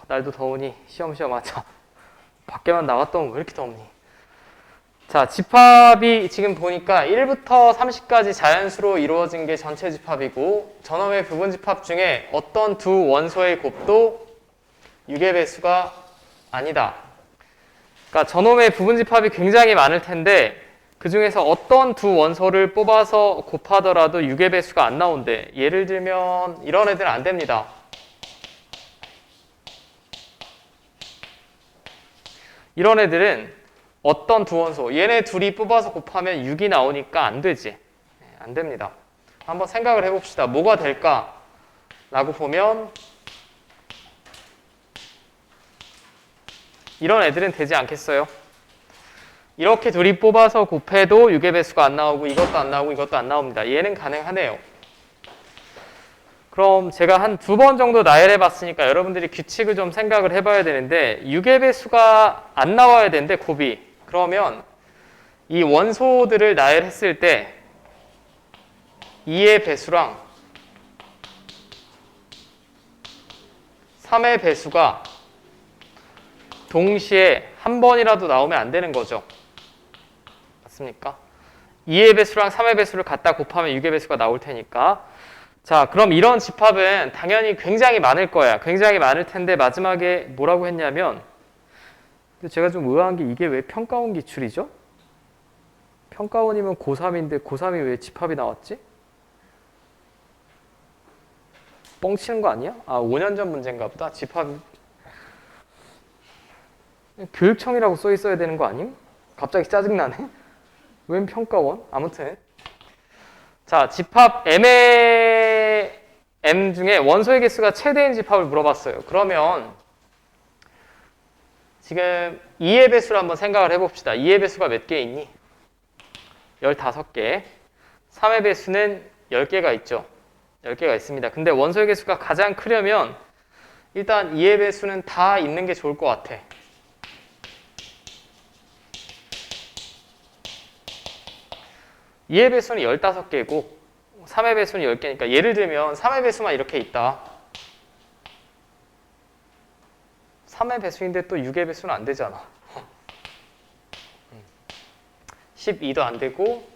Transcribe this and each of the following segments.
날도 더우니 시험시험 하자. 밖에만 나갔더니 왜 이렇게 덥니? 자, 집합이 지금 보니까 1부터 30까지 자연수로 이루어진 게 전체 집합이고 전원의 부분 집합 중에 어떤 두 원소의 곱도 유의 배수가 아니다. 그러니까 전원의 부분 집합이 굉장히 많을 텐데 그 중에서 어떤 두 원소를 뽑아서 곱하더라도 유의 배수가 안 나온대. 예를 들면 이런 애들은 안 됩니다. 이런 애들은 어떤 두 원소, 얘네 둘이 뽑아서 곱하면 6이 나오니까 안 되지. 안 됩니다. 한번 생각을 해봅시다. 뭐가 될까? 라고 보면 이런 애들은 되지 않겠어요? 이렇게 둘이 뽑아서 곱해도 6의 배수가 안 나오고 이것도 안 나오고 이것도 안 나옵니다. 얘는 가능하네요. 그럼 제가 한 2번 정도 나열해 봤으니까 여러분들이 규칙을 좀 생각을 해봐야 되는데 6의 배수가 안 나와야 되는데 곱이 그러면 이 원소들을 나열했을 때 2의 배수랑 3의 배수가 동시에 한 번이라도 나오면 안 되는 거죠. 맞습니까? 2의 배수랑 3의 배수를 갖다 곱하면 6의 배수가 나올 테니까 자, 그럼 이런 집합은 당연히 굉장히 많을 거야. 굉장히 많을 텐데 마지막에 뭐라고 했냐면 근데 제가 좀 의아한 게 이게 왜 평가원 기출이죠? 평가원이면 고3인데 고3이 왜 집합이 나왔지? 뻥치는 거 아니야? 5년 전 문제인가 보다. 집합 교육청이라고 써 있어야 되는 거 아님? 갑자기 짜증나네. 웬 평가원? 아무튼 자, 집합 M의 M 중에 원소의 개수가 최대인 집합을 물어봤어요. 그러면 지금 2의 배수를 한번 생각을 해봅시다. 2의 배수가 몇 개 있니? 15개. 3의 배수는 10개가 있죠. 10개가 있습니다. 근데 원소의 개수가 가장 크려면 일단 2의 배수는 다 있는 게 좋을 것 같아. 이의 배수는 15개고 3의 배수는 10개니까 예를 들면 3의 배수만 이렇게 있다. 3의 배수인데 또 6의 배수는 안 되잖아. 12도 안 되고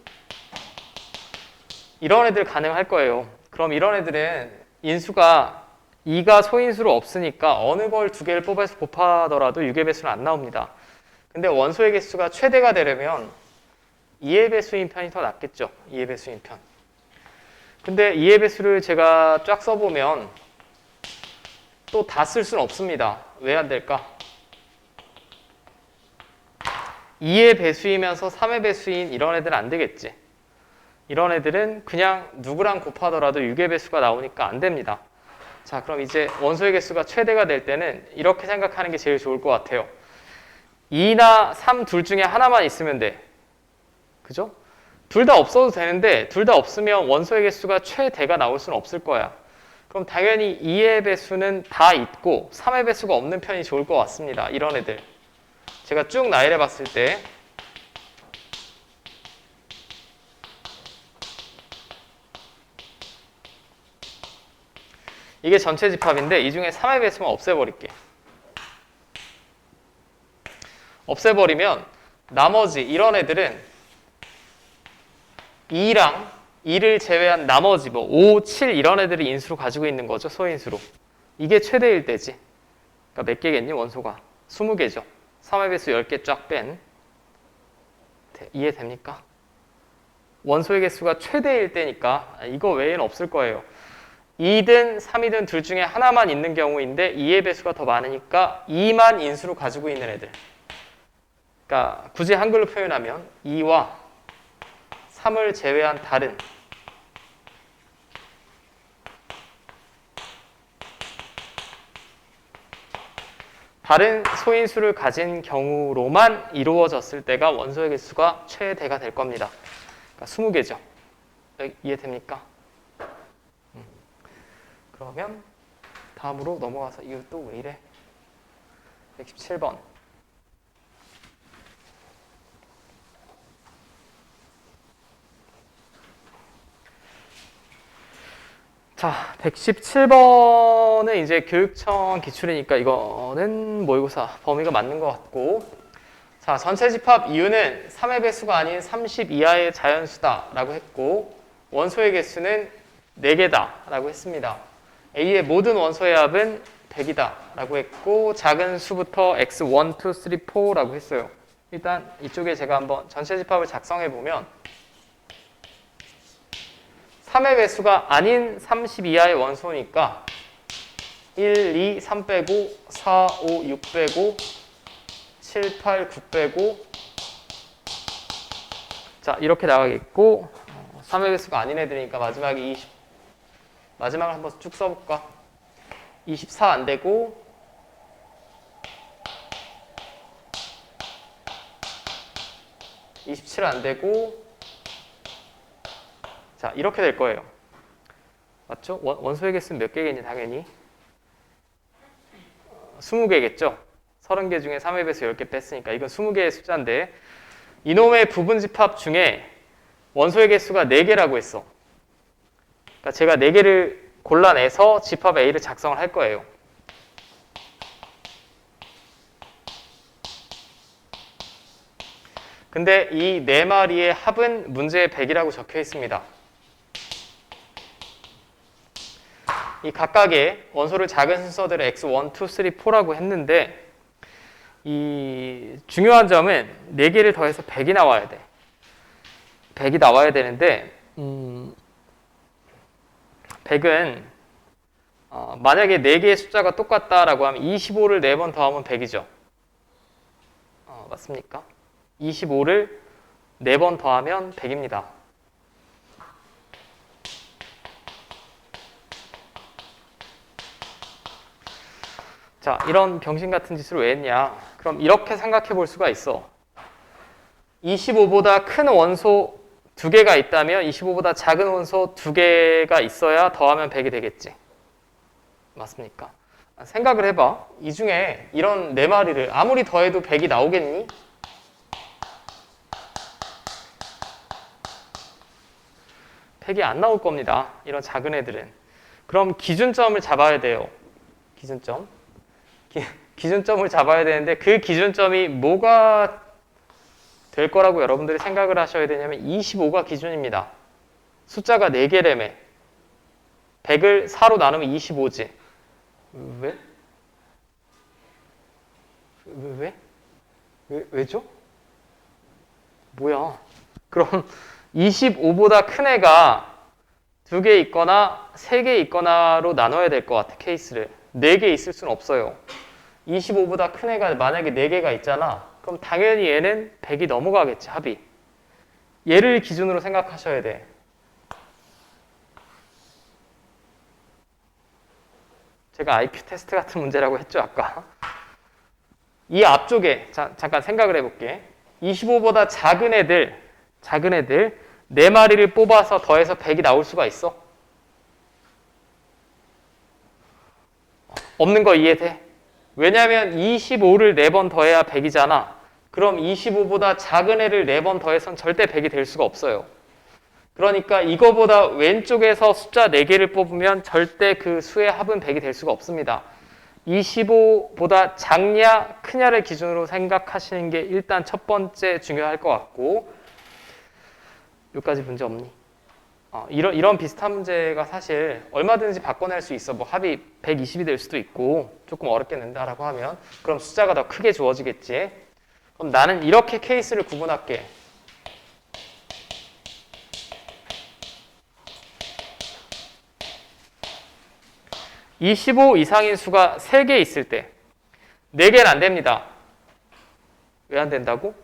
이런 애들 가능할 거예요. 그럼 이런 애들은 인수가 2가 소인수로 없으니까 어느 걸 두 개를 뽑아서 곱하더라도 6의 배수는 안 나옵니다. 근데 원소의 개수가 최대가 되려면 2의 배수인 편이 더 낫겠죠. 2의 배수인 편. 근데 2의 배수를 제가 쫙 써보면 또 다 쓸 수는 없습니다. 왜 안 될까? 2의 배수이면서 3의 배수인 이런 애들은 안 되겠지. 이런 애들은 그냥 누구랑 곱하더라도 6의 배수가 나오니까 안 됩니다. 자, 그럼 이제 원소의 개수가 최대가 될 때는 이렇게 생각하는 게 제일 좋을 것 같아요. 2나 3 둘 중에 하나만 있으면 돼. 그죠? 둘 다 없어도 되는데 둘 다 없으면 원소의 개수가 최대가 나올 수는 없을 거야. 그럼 당연히 2의 배수는 다 있고 3의 배수가 없는 편이 좋을 것 같습니다. 이런 애들. 제가 쭉 나열해 봤을 때 이게 전체 집합인데 이 중에 3의 배수만 없애버릴게. 없애버리면 나머지 이런 애들은 2랑 2를 제외한 나머지 뭐 5, 7 이런 애들이 인수로 가지고 있는 거죠. 소인수로. 이게 최대일 때지. 그러니까 몇 개겠니? 원소가. 20개죠. 3의 배수 10개 쫙 뺀. 이해됩니까? 원소의 개수가 최대일 때니까 이거 외에는 없을 거예요. 2든 3이든 둘 중에 하나만 있는 경우인데 2의 배수가 더 많으니까 2만 인수로 가지고 있는 애들. 그러니까 굳이 한글로 표현하면 2와 3을 제외한 다른 소인수를 가진 경우로만 이루어졌을 때가 원소의 개수가 최대가 될 겁니다. 그러니까 20개죠. 이해됩니까? 그러면 다음으로 넘어가서 이거 또 왜 이래? 117번. 자, 117번은 이제 교육청 기출이니까 이거는 모의고사 범위가 맞는 것 같고, 자, 전체 집합 이유는 3의 배수가 아닌 30 이하의 자연수다 라고 했고, 원소의 개수는 4개다 라고 했습니다. A의 모든 원소의 합은 100이다 라고 했고, 작은 수부터 x1, 2, 3, 4 라고 했어요. 일단 이쪽에 제가 한번 전체 집합을 작성해 보면 3의 배수가 아닌 30 이하의 원소니까 1, 2, 3 빼고 4, 5, 6 빼고 7, 8, 9 빼고 자 이렇게 나가겠고 3의 배수가 아닌 애들이니까 마지막에 20 마지막을 한번 쭉 써볼까? 24 안 되고 27 안 되고 자 이렇게 될 거예요. 맞죠? 원소의 개수는 몇 개겠니? 당연히 20개겠죠? 30개 중에 3의 배수 10개 뺐으니까 이건 20개의 숫자인데 이놈의 부분집합 중에 원소의 개수가 4개라고 했어. 그러니까 제가 4개를 골라내서 집합 A를 작성을 할 거예요. 근데 이 4마리의 합은 문제에 100이라고 적혀 있습니다. 이 각각의 원소를 작은 순서대로 x1, 2, 3, 4라고 했는데 이 중요한 점은 4개를 더해서 100이 나와야 돼. 100이 나와야 되는데 100은 만약에 4개의 숫자가 똑같다라고 하면 25를 4번 더하면 100이죠. 맞습니까? 25를 4번 더하면 100입니다. 자, 이런 병신 같은 짓을 왜 했냐? 그럼 이렇게 생각해 볼 수가 있어. 25보다 큰 원소 2개가 있다면 25보다 작은 원소 2개가 있어야 더하면 100이 되겠지. 맞습니까? 생각을 해봐. 이 중에 이런 4마리를 아무리 더해도 100이 나오겠니? 팩이 안 나올 겁니다. 이런 작은 애들은. 그럼 기준점을 잡아야 돼요. 기준점. 기준점을 잡아야 되는데 그 기준점이 뭐가 될 거라고 여러분들이 생각을 하셔야 되냐면 25가 기준입니다. 숫자가 4개라며. 100을 4로 나누면 25지. 왜? 왜죠? 뭐야? 그럼 25보다 큰 애가 2개 있거나 3개 있거나로 나눠야 될 것 같아, 케이스를. 4개 있을 수는 없어요. 25보다 큰 애가 만약에 4개가 있잖아. 그럼 당연히 얘는 100이 넘어가겠지, 합이. 얘를 기준으로 생각하셔야 돼. 제가 IQ 테스트 같은 문제라고 했죠, 아까. 이 앞쪽에, 잠깐 생각을 해볼게. 25보다 작은 애들 4마리를 뽑아서 더해서 100이 나올 수가 있어? 없는 거 이해돼? 왜냐면 25를 4번 더해야 100이잖아. 그럼 25보다 작은 애를 4번 더해서는 절대 100이 될 수가 없어요. 그러니까 이거보다 왼쪽에서 숫자 4개를 뽑으면 절대 그 수의 합은 100이 될 수가 없습니다. 25보다 작냐 크냐를 기준으로 생각하시는 게 일단 첫 번째 중요할 것 같고, 여기까지 문제 없니? 이런 비슷한 문제가 사실 얼마든지 바꿔낼 수 있어. 뭐 합이 120이 될 수도 있고 조금 어렵게 낸다라고 하면 그럼 숫자가 더 크게 주어지겠지. 그럼 나는 이렇게 케이스를 구분할게. (25) 이상인 수가 3개 있을 때 4개는 안 됩니다. 왜 안 된다고?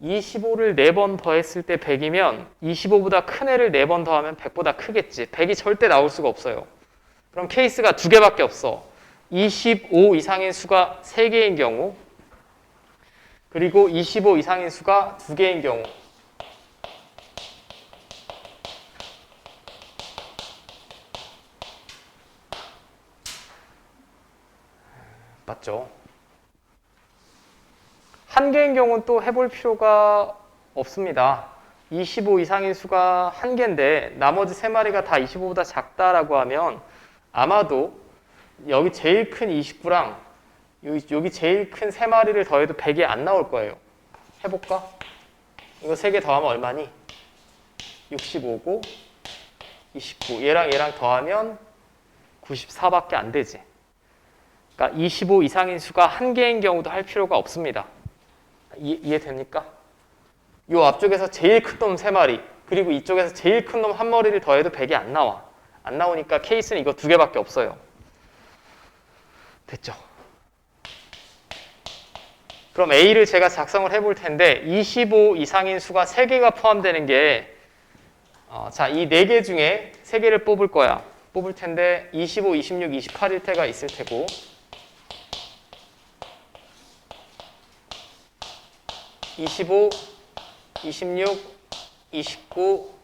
25를 4번 더했을 때 100이면 25보다 큰 애를 4번 더하면 100보다 크겠지. 100이 절대 나올 수가 없어요. 그럼 케이스가 2개밖에 없어. 25 이상인 수가 3개인 경우, 그리고 25 이상인 수가 2개인 경우. 맞죠? 한 개인 경우는 또 해볼 필요가 없습니다. 25 이상인 수가 1개인데 나머지 3마리가 다 25보다 작다라고 하면 아마도 여기 제일 큰 29랑 여기 제일 큰 3마리를 더해도 100이 안 나올 거예요. 해볼까? 이거 3개 더하면 얼마니? 65고 29. 얘랑 더하면 94밖에 안 되지. 그러니까 25 이상인 수가 1개인 경우도 할 필요가 없습니다. 이해됩니까? 이 앞쪽에서 제일 큰 놈 3마리 그리고 이쪽에서 제일 큰 놈 1마리를 더해도 100이 안 나와. 안 나오니까 케이스는 이거 2개밖에 없어요. 됐죠? 그럼 A를 제가 작성을 해볼 텐데 25 이상인 수가 3개가 포함되는 게 자, 이 4개 중에 3개를 뽑을 거야. 뽑을 텐데 25, 26, 28일 때가 있을 테고 25, 26, 29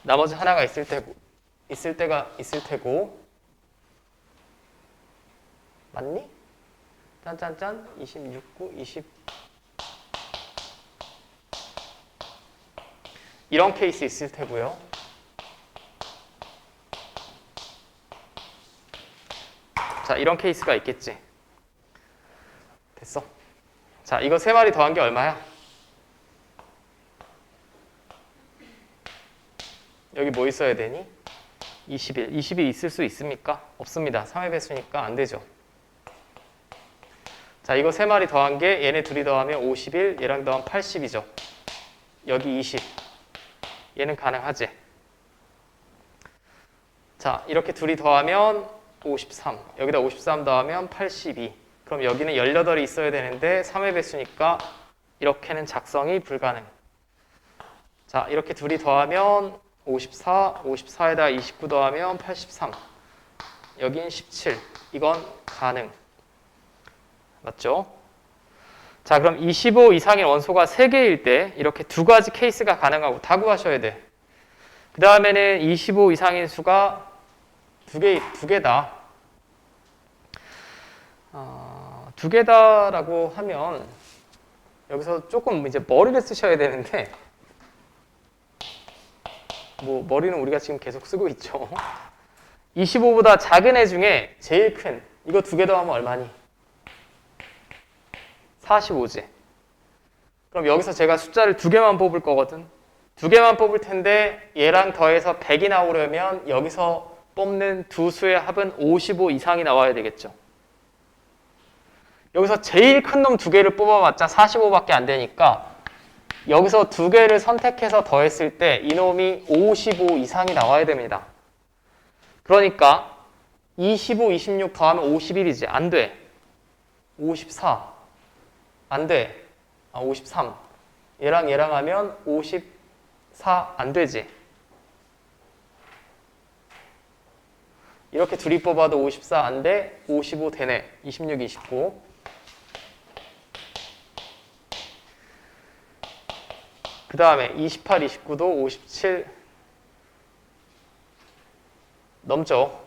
나머지 하나가 있을 때가 있을 테고 맞니? 짠짠짠 26, 20 이런 케이스 있을 테고요. 자, 이런 케이스가 있겠지. 됐어. 자, 이거 3마리 더한 게 얼마야? 여기 뭐 있어야 되니? 21. 20이 있을 수 있습니까? 없습니다. 3의 배수니까 안 되죠. 자, 이거 3마리 더한 게 얘네 둘이 더하면 51, 얘랑 더하면 80이죠. 여기 20. 얘는 가능하지. 자, 이렇게 둘이 더하면 53. 여기다 53 더하면 82. 그럼 여기는 18이 있어야 되는데 3의 배수니까 이렇게는 작성이 불가능. 자, 이렇게 둘이 더하면 54, 54에다 29 더하면 83. 여긴 17. 이건 가능. 맞죠? 자, 그럼 25 이상의 원소가 3개일 때 이렇게 2가지 케이스가 가능하고 다 구하셔야 돼. 그 다음에는 25 이상인 수가 2개다. 2개다라고 하면 여기서 조금 이제 머리를 쓰셔야 되는데 뭐 머리는 우리가 지금 계속 쓰고 있죠. 25보다 작은 애 중에 제일 큰 이거 2개 더하면 얼마니? 45지. 그럼 여기서 제가 숫자를 2개만 뽑을 거거든. 2개만 뽑을 텐데 얘랑 더해서 100이 나오려면 여기서 뽑는 두 수의 합은 55 이상이 나와야 되겠죠. 여기서 제일 큰 놈 2개를 뽑아봤자 45밖에 안 되니까 여기서 2개를 선택해서 더했을 때 이놈이 55 이상이 나와야 됩니다. 그러니까 25, 26 더하면 51이지. 안 돼. 54. 안 돼. 53. 얘랑 하면 54 안 되지. 이렇게 둘이 뽑아도 54 안 돼. 55 되네. 26, 29. 그 다음에 28, 29도 57 넘죠.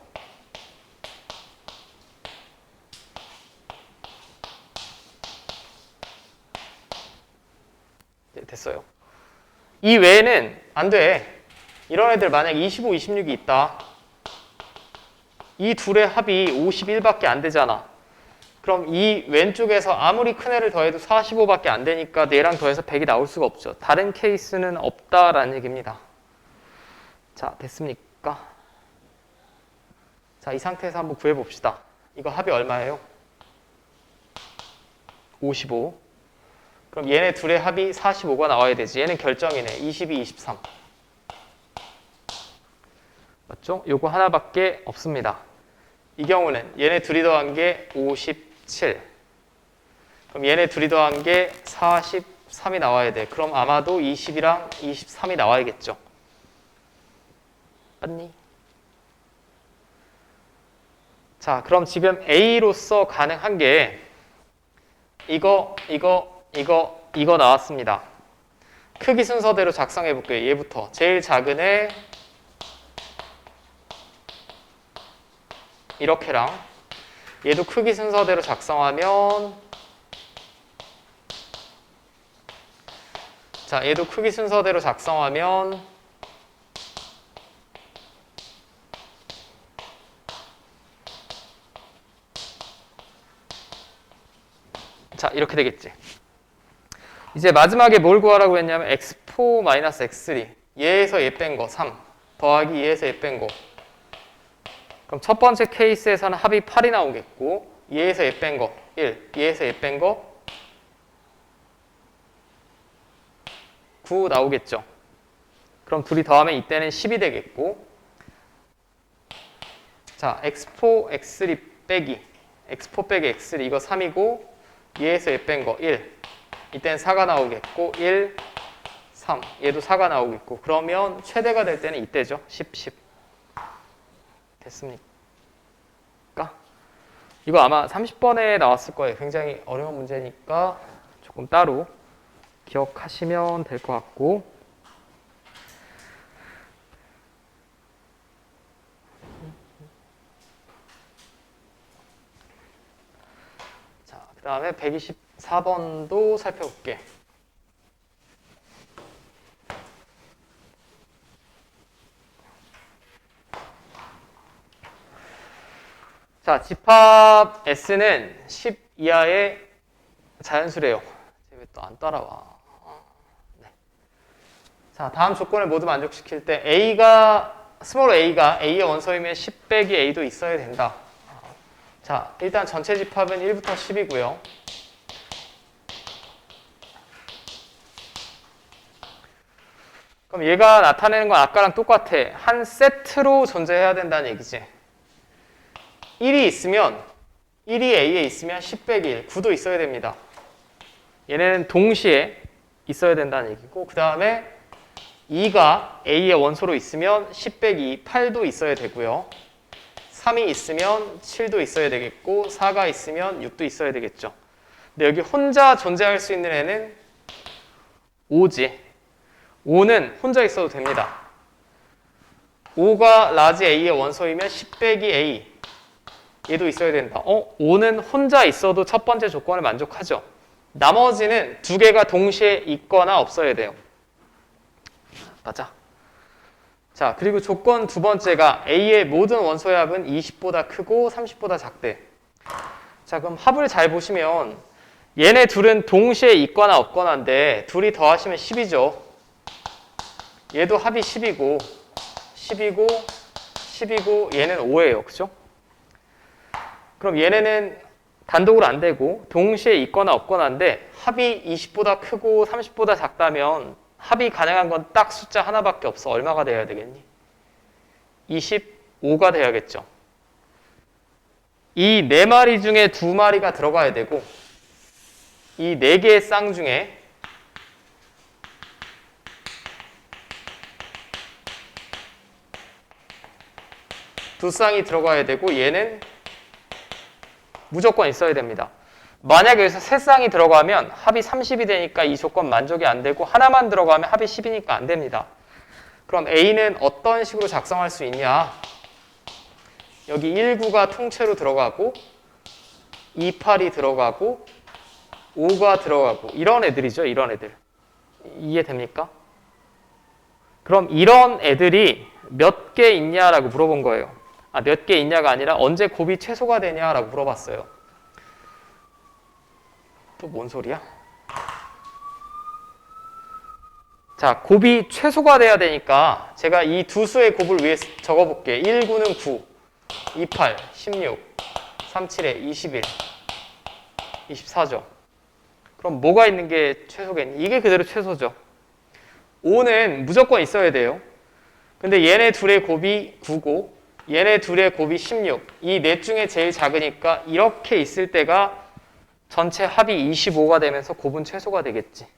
네, 됐어요. 이 외에는 안 돼. 이런 애들 만약 25, 26이 있다. 이 둘의 합이 51밖에 안 되잖아. 그럼 이 왼쪽에서 아무리 큰 애를 더해도 45밖에 안 되니까 얘랑 더해서 100이 나올 수가 없죠. 다른 케이스는 없다라는 얘기입니다. 자, 됐습니까? 자, 이 상태에서 한번 구해봅시다. 이거 합이 얼마예요? 55. 그럼 얘네 둘의 합이 45가 나와야 되지. 얘는 결정이네. 22, 23. 맞죠? 요거 하나밖에 없습니다. 이 경우는 얘네 둘이 더한 게 57. 그럼 얘네 둘이 더한 게 43이 나와야 돼. 그럼 아마도 20이랑 23이 나와야겠죠. 맞니? 자, 그럼 지금 A로서 가능한 게 이거 나왔습니다. 크기 순서대로 작성해 볼게요. 얘부터. 제일 작은 애 이렇게랑 얘도 크기 순서대로 작성하면 자, 얘도 크기 순서대로 작성하면 자, 이렇게 되겠지. 이제 마지막에 뭘 구하라고 했냐면 x4-x3 얘에서 얘 뺀 거 3 더하기 얘에서 얘 뺀 거. 그럼 첫 번째 케이스에서는 합이 8이 나오겠고 얘에서 얘 뺀 거 1, 얘에서 얘 뺀 거 9 나오겠죠. 그럼 둘이 더하면 이때는 10이 되겠고, 자, x4, x3 빼기 x4 빼기 x3 이거 3이고 얘에서 얘 뺀 거 1, 이때는 4가 나오겠고 1, 3 얘도 4가 나오겠고 그러면 최대가 될 때는 이때죠. 10, 10 됐습니까? 이거 아마 30번에 나왔을 거예요. 굉장히 어려운 문제니까 조금 따로 기억하시면 될 것 같고, 자, 그 다음에 124번도 살펴볼게. 자, 집합 S는 10 이하의 자연수래요. 왜 또 안 따라와? 네. 자, 다음 조건을 모두 만족시킬 때 스몰 a가 a의 원소이면 10 빼기 a도 있어야 된다. 자, 일단 전체 집합은 1부터 10이고요. 그럼 얘가 나타내는 건 아까랑 똑같아. 한 세트로 존재해야 된다는 얘기지. 1이 있으면 1이 A에 있으면 10 빼기 1, 9도 있어야 됩니다. 얘네는 동시에 있어야 된다는 얘기고, 그 다음에 2가 A의 원소로 있으면 10 빼기 2, 8도 있어야 되고요. 3이 있으면 7도 있어야 되겠고 4가 있으면 6도 있어야 되겠죠. 근데 여기 혼자 존재할 수 있는 애는 5지. 5는 혼자 있어도 됩니다. 5가 라지 A의 원소이면 10 빼기 A 얘도 있어야 된다. 5는 혼자 있어도 첫 번째 조건을 만족하죠. 나머지는 두 개가 동시에 있거나 없어야 돼요. 맞아. 자, 그리고 조건 두 번째가 A의 모든 원소의 합은 20보다 크고 30보다 작대. 자, 그럼 합을 잘 보시면 얘네 둘은 동시에 있거나 없거나인데 둘이 더하시면 10이죠. 얘도 합이 10이고 10이고 10이고 얘는 5예요. 그죠? 그럼 얘네는 단독으로 안 되고 동시에 있거나 없거나인데 합이 20보다 크고 30보다 작다면 합이 가능한 건 딱 숫자 하나밖에 없어. 얼마가 돼야 되겠니? 25가 돼야겠죠. 이 4마리 중에 2마리가 들어가야 되고 이 4개의 쌍 중에 두 쌍이 들어가야 되고 얘는 무조건 있어야 됩니다. 만약에 여기서 세 쌍이 들어가면 합이 30이 되니까 이 조건 만족이 안 되고 하나만 들어가면 합이 10이니까 안 됩니다. 그럼 A는 어떤 식으로 작성할 수 있냐? 여기 19가 통째로 들어가고 28이 들어가고 5가 들어가고 이런 애들이죠. 이런 애들. 이해됩니까? 그럼 이런 애들이 몇 개 있냐라고 물어본 거예요. 몇 개 있냐가 아니라 언제 곱이 최소가 되냐라고 물어봤어요. 또 뭔 소리야? 자, 곱이 최소가 돼야 되니까 제가 이 두 수의 곱을 위해 적어볼게. 19는 9, 28, 16, 37에 21, 24죠. 그럼 뭐가 있는 게 최소겠니? 이게 그대로 최소죠. 5는 무조건 있어야 돼요. 근데 얘네 둘의 곱이 9고 얘네 둘의 곱이 16. 이 넷 중에 제일 작으니까 이렇게 있을 때가 전체 합이 25가 되면서 곱은 최소가 되겠지.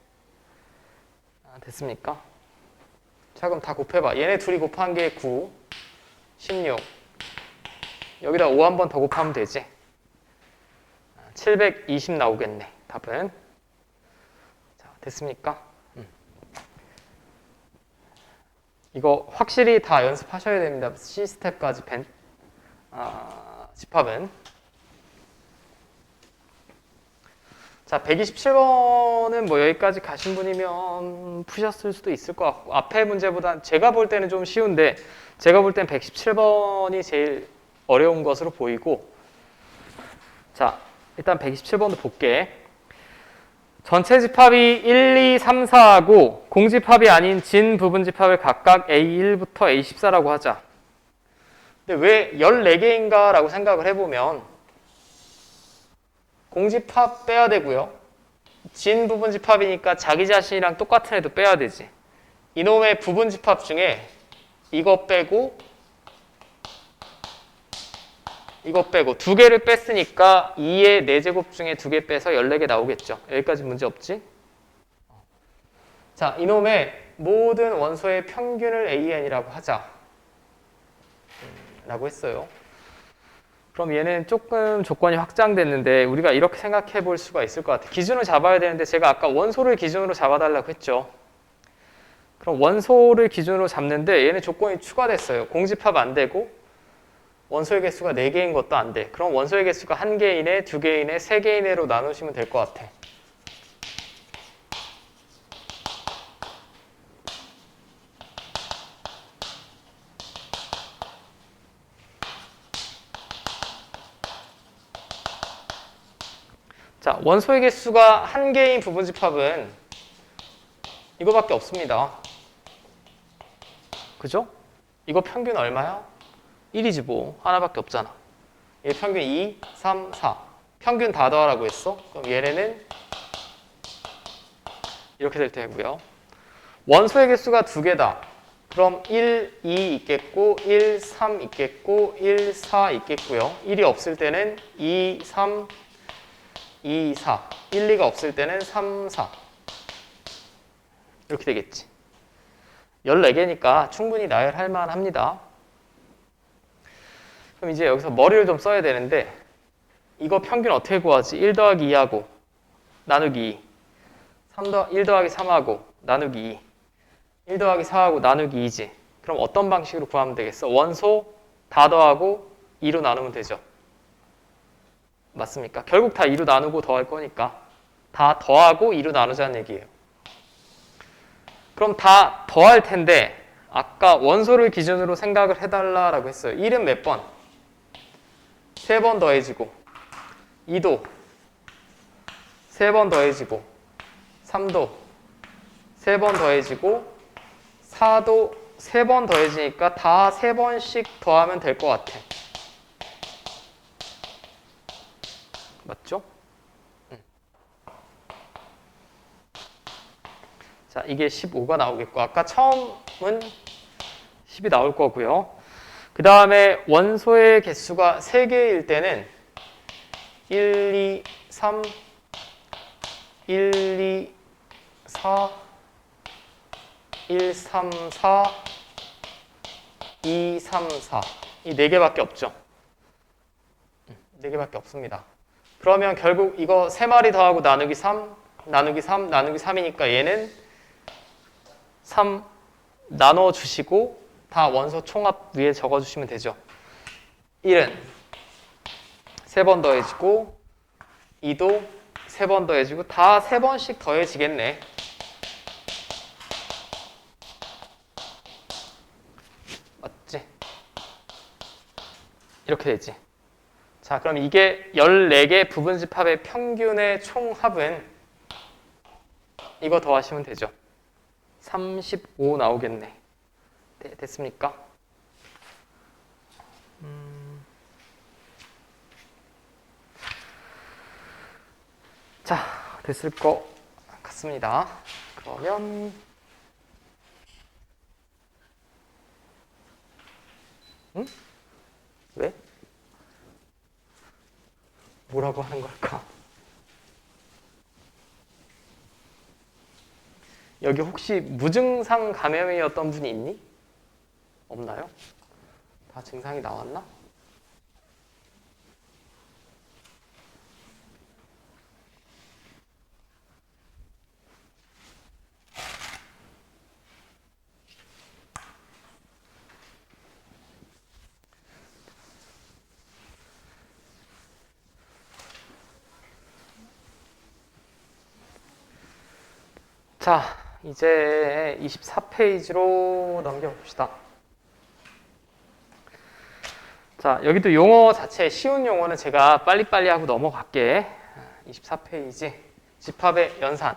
됐습니까? 자, 그럼 다 곱해봐. 얘네 둘이 곱한 게 9, 16. 여기다 5 한 번 더 곱하면 되지. 720 나오겠네. 답은. 자, 됐습니까? 이거 확실히 다 연습하셔야 됩니다. C스텝까지 집합은. 자, 127번은 뭐 여기까지 가신 분이면 푸셨을 수도 있을 것 같고, 앞에 문제보다 제가 볼 때는 좀 쉬운데, 제가 볼 땐 117번이 제일 어려운 것으로 보이고, 자, 일단 127번도 볼게. 전체 집합이 1, 2, 3, 4하고 공집합이 아닌 진 부분 집합을 각각 A1부터 A14라고 하자. 근데 왜 14개인가 라고 생각을 해보면 공집합 빼야 되고요. 진 부분 집합이니까 자기 자신이랑 똑같은 애도 빼야 되지. 이놈의 부분 집합 중에 이거 빼고 이거 빼고 두 개를 뺐으니까 2의 4제곱 중에 2개 빼서 14개 나오겠죠. 여기까지 문제 없지? 자, 이놈의 모든 원소의 평균을 AN이라고 하자 라고 했어요. 그럼 얘는 조금 조건이 확장됐는데 우리가 이렇게 생각해 볼 수가 있을 것 같아요. 기준을 잡아야 되는데 제가 아까 원소를 기준으로 잡아달라고 했죠. 그럼 원소를 기준으로 잡는데 얘는 조건이 추가됐어요. 공집합 안 되고 원소의 개수가 4개인 것도 안 돼. 그럼 원소의 개수가 1개이네, 2개이네, 3개이네로 나누시면 될 것 같아. 자, 원소의 개수가 1개인 부분집합은 이거밖에 없습니다. 그죠? 이거 평균 얼마야? 1이지 뭐. 하나밖에 없잖아. 얘 평균 2, 3, 4. 평균 다 더하라고 했어. 그럼 얘네는 이렇게 될 테고요. 원소의 개수가 2개다. 그럼 1, 2 있겠고 1, 3 있겠고 1, 4 있겠고요. 1이 없을 때는 2, 3, 2, 4. 1, 2가 없을 때는 3, 4. 이렇게 되겠지. 14개니까 충분히 나열할 만합니다. 그럼 이제 여기서 머리를 좀 써야 되는데 이거 평균 어떻게 구하지? 1 더하기 2하고 나누기 2 1 더하기 3하고 나누기 2 1 더하기 4하고 나누기 2지. 그럼 어떤 방식으로 구하면 되겠어? 원소 다 더하고 2로 나누면 되죠. 맞습니까? 결국 다 2로 나누고 더할 거니까 다 더하고 2로 나누자는 얘기예요. 그럼 다 더할 텐데 아까 원소를 기준으로 생각을 해달라고 했어요. 1은 몇 번? 3번 더해지고 2도 3번 더해지고 3도 3번 더해지고 4도 3번 더해지니까 다 3번씩 더하면 될 것 같아. 맞죠? 자, 이게 15가 나오겠고 아까 처음은 10이 나올 거고요. 그 다음에 원소의 개수가 3개일 때는 1, 2, 3, 1, 2, 4, 1, 3, 4, 2, 3, 4 이 4개밖에 없죠. 4개밖에 없습니다. 그러면 결국 이거 3마리 더하고 나누기 3, 나누기 3, 나누기 3이니까 얘는 3 나눠주시고 다 원소 총합 위에 적어주시면 되죠. 1은 3번 더해지고 2도 3번 더해지고 다 3번씩 더해지겠네. 맞지? 이렇게 되지. 자, 그럼 이게 14개 부분집합의 평균의 총합은 이거 더하시면 되죠. 35 나오겠네. 네, 됐습니까? 자, 됐을 것 같습니다. 그러면 왜? 뭐라고 하는 걸까? 여기 혹시 무증상 감염이었던 분이 있니? 없나요? 다 증상이 나왔나? 자, 이제 24페이지로 넘겨봅시다. 자, 여기도 용어 자체 쉬운 용어는 제가 빨리빨리 하고 넘어갈게. 24페이지 집합의 연산.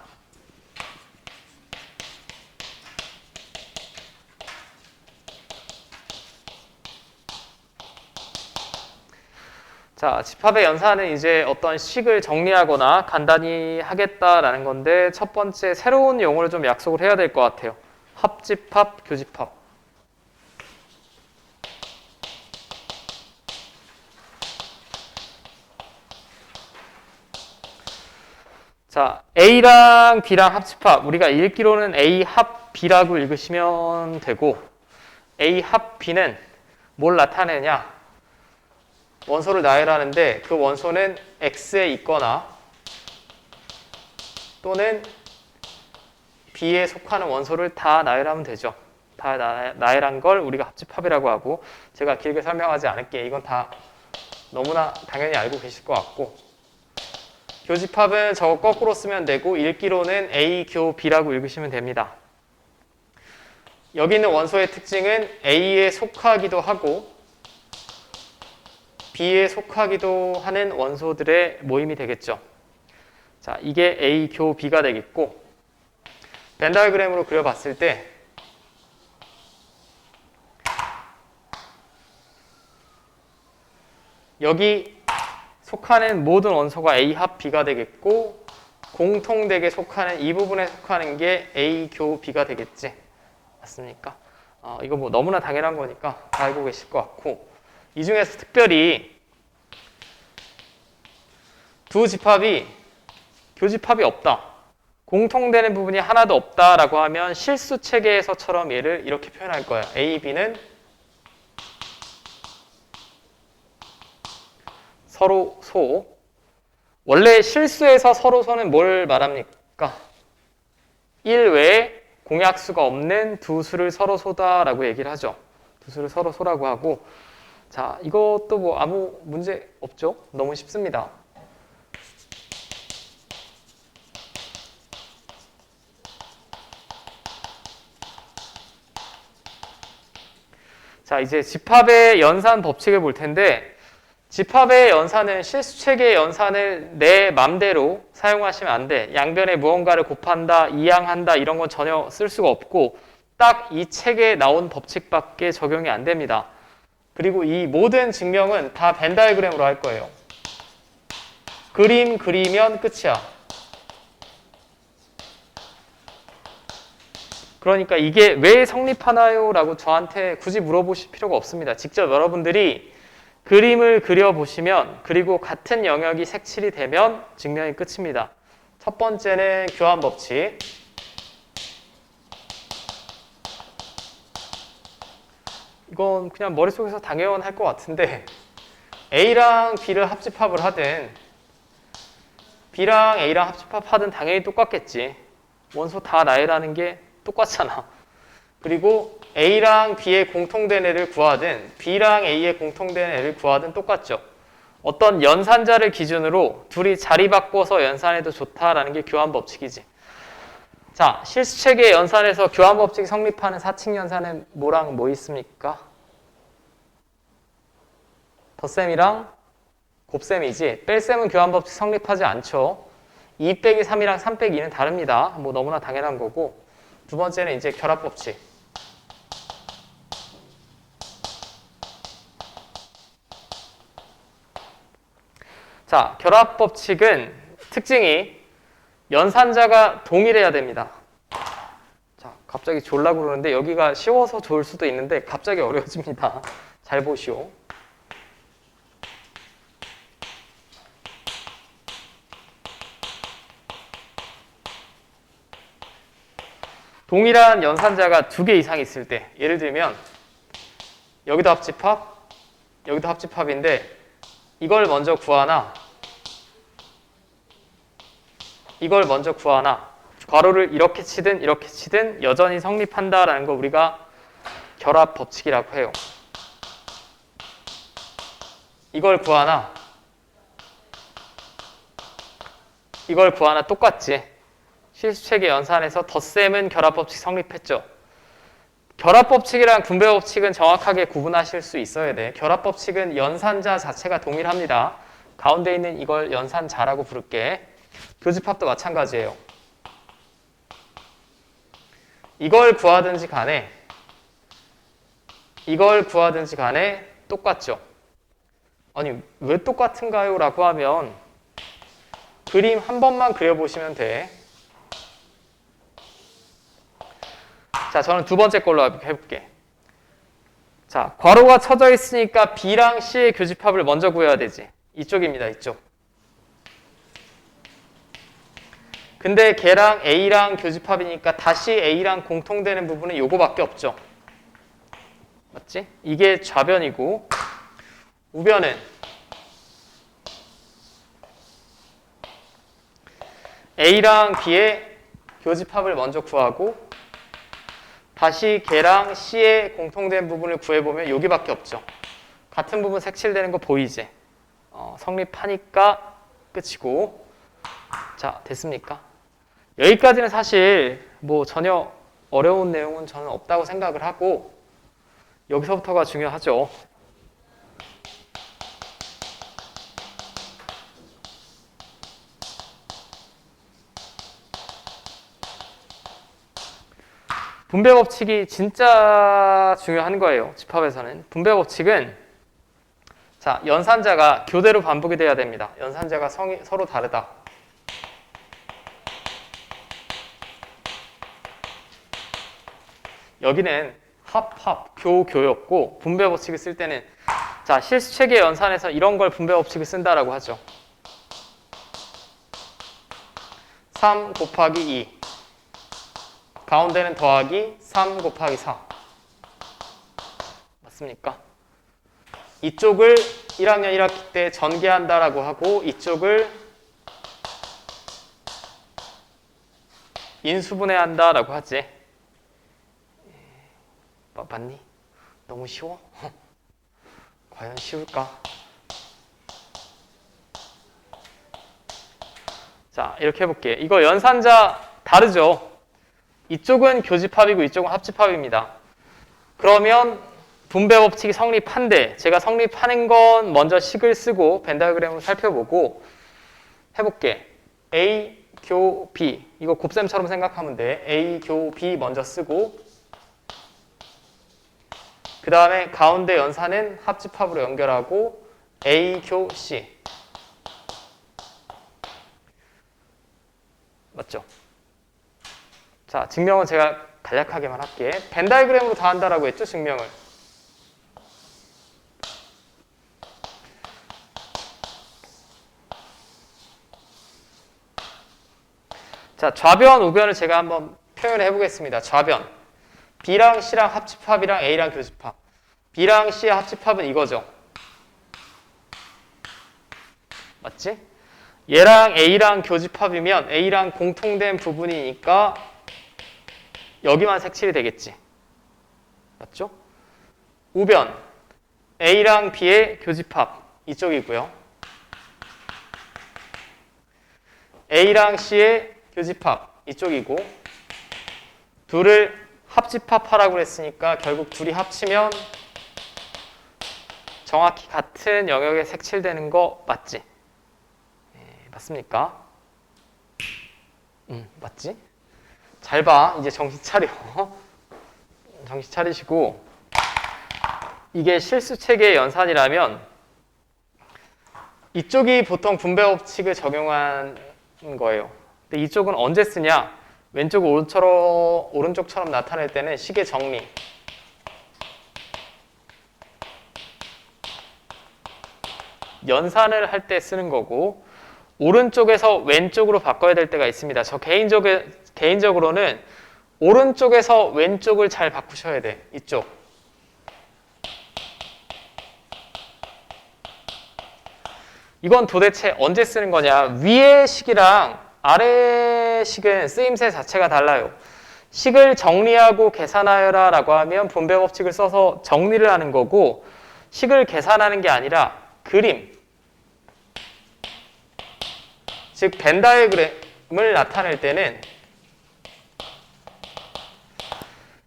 자, 집합의 연산은 이제 어떤 식을 정리하거나 간단히 하겠다라는 건데, 첫 번째 새로운 용어를 좀 약속을 해야 될 것 같아요. 합집합, 교집합. 자, A랑 B랑 합집합. 우리가 읽기로는 A 합 B라고 읽으시면 되고, A 합 B는 뭘 나타내냐? 원소를 나열하는데 그 원소는 X에 있거나 또는 B에 속하는 원소를 다 나열하면 되죠. 다 나열한 걸 우리가 합집합이라고 하고, 제가 길게 설명하지 않을게. 이건 다 너무나 당연히 알고 계실 것 같고, 교집합은 저거 거꾸로 쓰면 되고 읽기로는 A, 교, B라고 읽으시면 됩니다. 여기 있는 원소의 특징은 A에 속하기도 하고 B에 속하기도 하는 원소들의 모임이 되겠죠. 자, 이게 A, 교, B가 되겠고, 벤 다이어그램으로 그려봤을 때 여기 속하는 모든 원소가 A 합 B가 되겠고, 공통되게 속하는 이 부분에 속하는 게 A, 교, B가 되겠지. 맞습니까? 이거 뭐 너무나 당연한 거니까 다 알고 계실 것 같고, 이 중에서 특별히 두 집합이 교집합이 없다, 공통되는 부분이 하나도 없다라고 하면 실수 체계에서처럼 얘를 이렇게 표현할 거예요. A, B는 서로 소. 원래 실수에서 서로 소는 뭘 말합니까? 1 외에 공약수가 없는 두 수를 서로 소다라고 얘기를 하죠. 두 수를 서로 소라고 하고, 자, 이것도 뭐 아무 문제 없죠? 너무 쉽습니다. 자, 이제 집합의 연산 법칙을 볼 텐데, 집합의 연산은 실수체계의 연산을 내 맘대로 사용하시면 안 돼. 양변에 무언가를 곱한다, 이항한다 이런 건 전혀 쓸 수가 없고, 딱 이 책에 나온 법칙밖에 적용이 안 됩니다. 그리고 이 모든 증명은 다 벤 다이어그램으로 할 거예요. 그림 그리면 끝이야. 그러니까 이게 왜 성립하나요? 라고 저한테 굳이 물어보실 필요가 없습니다. 직접 여러분들이 그림을 그려보시면, 그리고 같은 영역이 색칠이 되면 증명이 끝입니다. 첫 번째는 교환 법칙. 이건 그냥 머릿속에서 당연할 것 같은데, A랑 B를 합집합을 하든 B랑 A랑 합집합하든 당연히 똑같겠지. 원소 다 나열하는 게 똑같잖아. 그리고 A랑 B의 공통된 애를 구하든 B랑 A의 공통된 애를 구하든 똑같죠. 어떤 연산자를 기준으로 둘이 자리 바꿔서 연산해도 좋다라는 게 교환 법칙이지. 자, 실수체계 연산에서 교환 법칙이 성립하는 사칙 연산은 뭐랑 뭐 있습니까? 덧셈이랑 곱셈이지. 뺄셈은 교환 법칙 성립하지 않죠. 2 빼기 3이랑 3 빼기 2는 다릅니다. 뭐 너무나 당연한 거고. 두 번째는 이제 결합 법칙. 자, 결합 법칙은 특징이 연산자가 동일해야 됩니다. 자, 갑자기 졸라고 그러는데 여기가 쉬워서 좋을 수도 있는데 갑자기 어려워집니다. 잘 보시오. 동일한 연산자가 2개 이상 있을 때, 예를 들면 여기도 합집합, 여기도 합집합인데 이걸 먼저 구하나 이걸 먼저 구하나, 괄호를 이렇게 치든 이렇게 치든 여전히 성립한다라는 거 우리가 결합 법칙이라고 해요. 이걸 구하나 이걸 구하나 똑같지. 실수체계 연산에서 덧셈은 결합법칙 성립했죠. 결합법칙이랑 분배법칙은 정확하게 구분하실 수 있어야 돼. 결합법칙은 연산자 자체가 동일합니다. 가운데 있는 이걸 연산자라고 부를게. 교집합도 마찬가지예요. 이걸 구하든지 간에 똑같죠. 아니 왜 똑같은가요? 라고 하면 그림 한 번만 그려보시면 돼. 자, 저는 두 번째 걸로 해볼게. 자, 괄호가 쳐져 있으니까 B랑 C의 교집합을 먼저 구해야 되지. 이쪽입니다, 이쪽. 근데 걔랑 A랑 교집합이니까 다시 A랑 공통되는 부분은 요거밖에 없죠. 맞지? 이게 좌변이고 우변은 A랑 B의 교집합을 먼저 구하고 다시 걔랑 C의 공통된 부분을 구해보면 여기밖에 없죠. 같은 부분 색칠되는 거 보이지? 성립하니까 끝이고. 자, 됐습니까? 여기까지는 사실 뭐 전혀 어려운 내용은 저는 없다고 생각을 하고 여기서부터가 중요하죠. 분배법칙이 진짜 중요한 거예요. 집합에서는. 분배법칙은 자, 연산자가 교대로 반복이 돼야 됩니다. 연산자가 성이 서로 다르다. 여기는 합, 교였고 분배법칙을 쓸 때는 자, 실수체계 연산에서 이런 걸 분배법칙을 쓴다라고 하죠. 3 곱하기 2 가운데는 더하기 3 곱하기 4 맞습니까? 이쪽을 1학년 1학기 때 전개한다라고 하고 이쪽을 인수분해한다라고 하지. 맞니? 너무 쉬워? 과연 쉬울까? 자, 이렇게 해볼게. 이거 연산자 다르죠? 이쪽은 교집합이고 이쪽은 합집합입니다. 그러면 분배법칙이 성립한데 제가 성립하는 건 먼저 식을 쓰고 벤 다이어그램을 살펴보고 해볼게. A 교 B 이거 곱셈처럼 생각하면 돼. A 교 B 먼저 쓰고 그 다음에 가운데 연산은 합집합으로 연결하고 A 교 C 맞죠? 자, 증명은 제가 간략하게만 할게. 벤 다이어그램으로 다 한다라고 했죠, 증명을. 자, 좌변, 우변을 제가 한번 표현해 보겠습니다. 좌변. B랑 C랑 합집합이랑 A랑 교집합. B랑 C의 합집합은 이거죠. 맞지? 얘랑 A랑 교집합이면 A랑 공통된 부분이니까 여기만 색칠이 되겠지. 맞죠? 우변. A랑 B의 교집합. 이쪽이고요. A랑 C의 교집합. 이쪽이고. 둘을 합집합하라고 했으니까 결국 둘이 합치면 정확히 같은 영역에 색칠되는 거 맞지? 맞습니까? 맞지? 잘 봐. 이제 정신 차려. 정신 차리시고 이게 실수체계의 연산이라면 이쪽이 보통 분배법칙을 적용한 거예요. 근데 이쪽은 언제 쓰냐? 왼쪽 오른쪽처럼 나타낼 때는 식의 정리. 연산을 할 때 쓰는 거고 오른쪽에서 왼쪽으로 바꿔야 될 때가 있습니다. 저 개인적으로는 오른쪽에서 왼쪽을 잘 바꾸셔야 돼. 이쪽. 이건 도대체 언제 쓰는 거냐? 위의 식이랑 아래 식은 쓰임새 자체가 달라요. 식을 정리하고 계산하여라 라고 하면 분배법칙을 써서 정리를 하는 거고 식을 계산하는 게 아니라 그림, 즉 벤 다이어그램을 나타낼 때는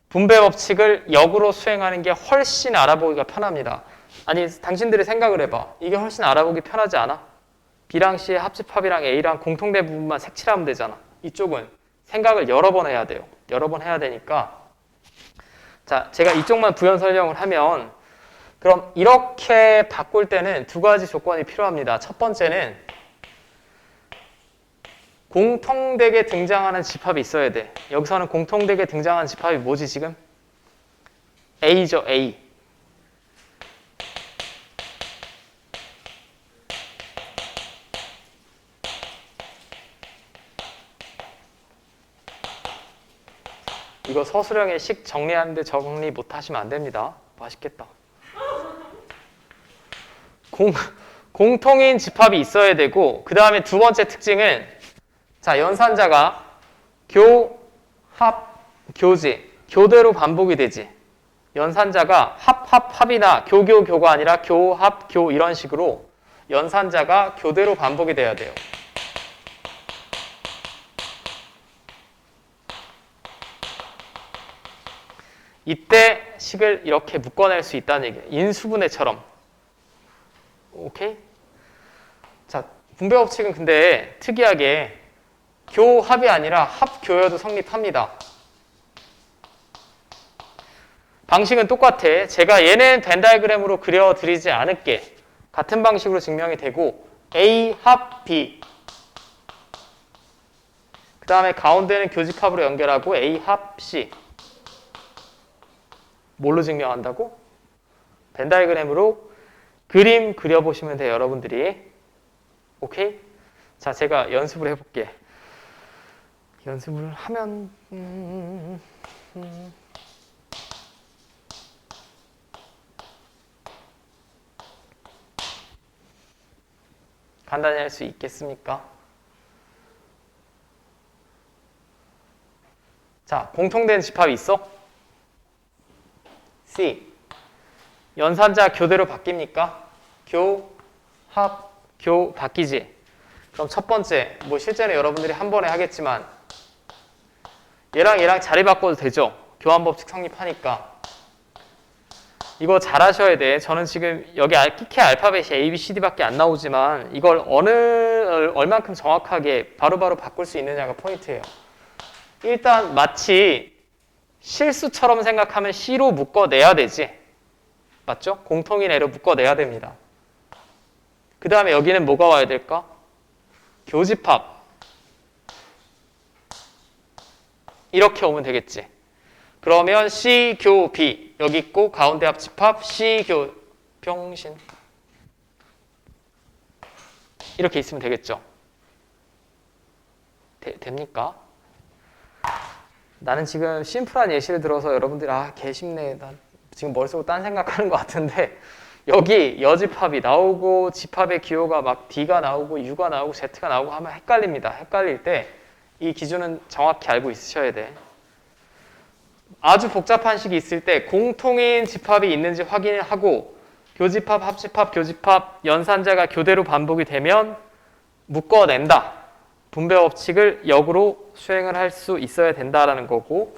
분배 법칙을 역으로 수행하는 게 훨씬 알아보기가 편합니다. 아니, 당신들이 생각을 해봐. 이게 훨씬 알아보기 편하지 않아? B랑 C의 합집합이랑 A랑 공통된 부분만 색칠하면 되잖아. 이쪽은 생각을 여러 번 해야 돼요. 여러 번 해야 되니까. 자, 제가 이쪽만 부연 설명을 하면, 그럼 이렇게 바꿀 때는 두 가지 조건이 필요합니다. 첫 번째는 공통되게 등장하는 집합이 있어야 돼. 여기서는 공통되게 등장하는 집합이 뭐지 지금? A죠, A. 이거 서술형의 식 정리하는데 정리 못하시면 안 됩니다. 맛있겠다. 공통인 집합이 있어야 되고, 그 다음에 두 번째 특징은, 자, 연산자가 교, 합, 교지, 교대로 반복이 되지. 연산자가 합이나 교가 아니라 교, 합, 교 이런 식으로 연산자가 교대로 반복이 돼야 돼요. 이때 식을 이렇게 묶어낼 수 있다는 얘기예요. 인수분해처럼. 오케이? 자, 분배 법칙은 근데 특이하게 교합이 아니라 합교여도 성립합니다. 방식은 똑같아. 제가 얘는 벤 다이그램으로 그려드리지 않을게. 같은 방식으로 증명이 되고 A 합 B, 그 다음에 가운데는 교집합으로 연결하고 A 합 C. 뭘로 증명한다고? 벤 다이그램으로 그림 그려보시면 돼요, 여러분들이. 오케이? 자, 제가 연습을 해볼게. 연습을 하면 간단히 할 수 있겠습니까? 자, 공통된 집합이 있어? C. 연산자 교대로 바뀝니까? 교, 합, 교 바뀌지? 그럼 첫 번째, 뭐 실제는 여러분들이 한 번에 하겠지만 얘랑 자리 바꿔도 되죠? 교환법칙 성립하니까. 이거 잘 하셔야 돼. 저는 지금 여기 키케 알파벳이 A, B, C, D밖에 안 나오지만 이걸 얼만큼 정확하게 바로바로 바꿀 수 있느냐가 포인트예요. 일단 마치 실수처럼 생각하면 C로 묶어내야 되지. 맞죠? 공통인 A로 묶어내야 됩니다. 그 다음에 여기는 뭐가 와야 될까? 교집합. 이렇게 오면 되겠지. 그러면 C, 교, B 여기 있고 가운데 합집합 C, 교, 병신 이렇게 있으면 되겠죠. 됩니까? 나는 지금 심플한 예시를 들어서 여러분들이 개 쉽네. 난 지금 머릿속으로 딴 생각하는 것 같은데 여기 여집합이 나오고 집합의 기호가 막 D가 나오고 U가 나오고 Z가 나오고 하면 헷갈립니다. 헷갈릴 때 이 기준은 정확히 알고 있으셔야 돼. 아주 복잡한 식이 있을 때 공통인 집합이 있는지 확인을 하고 교집합, 합집합, 교집합, 연산자가 교대로 반복이 되면 묶어낸다. 분배 법칙을 역으로 수행을 할 수 있어야 된다라는 거고,